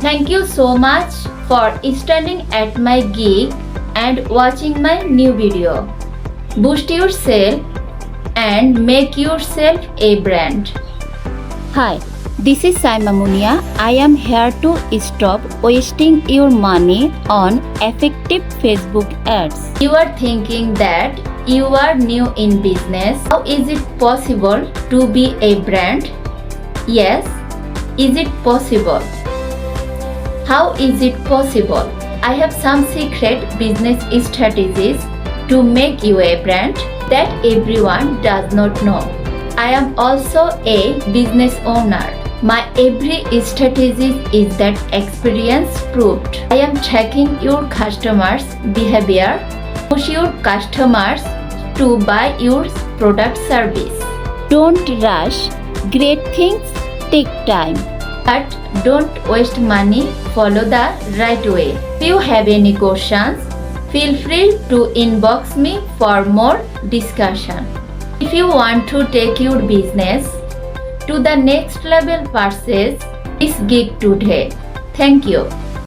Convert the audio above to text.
Thank you so much for standing at my gig and watching my new video. Boost yourself and make yourself a brand. Hi, this is Munia. I am here to stop wasting your money on effective Facebook ads. You are thinking that you are new in business. How is it possible to be a brand? Yes, is it possible? How is it possible? I have some secret business strategies to make you a brand that everyone does not know. I am also a business owner. My every strategy is that experience proved. I am checking your customers' behavior, push your customers to buy your product service. Don't rush. Great things take time. But don't waste money, follow the right way. If you have any questions, feel free to inbox me for more discussion. If you want to take your business to the next level, purchase this gig today. Thank you.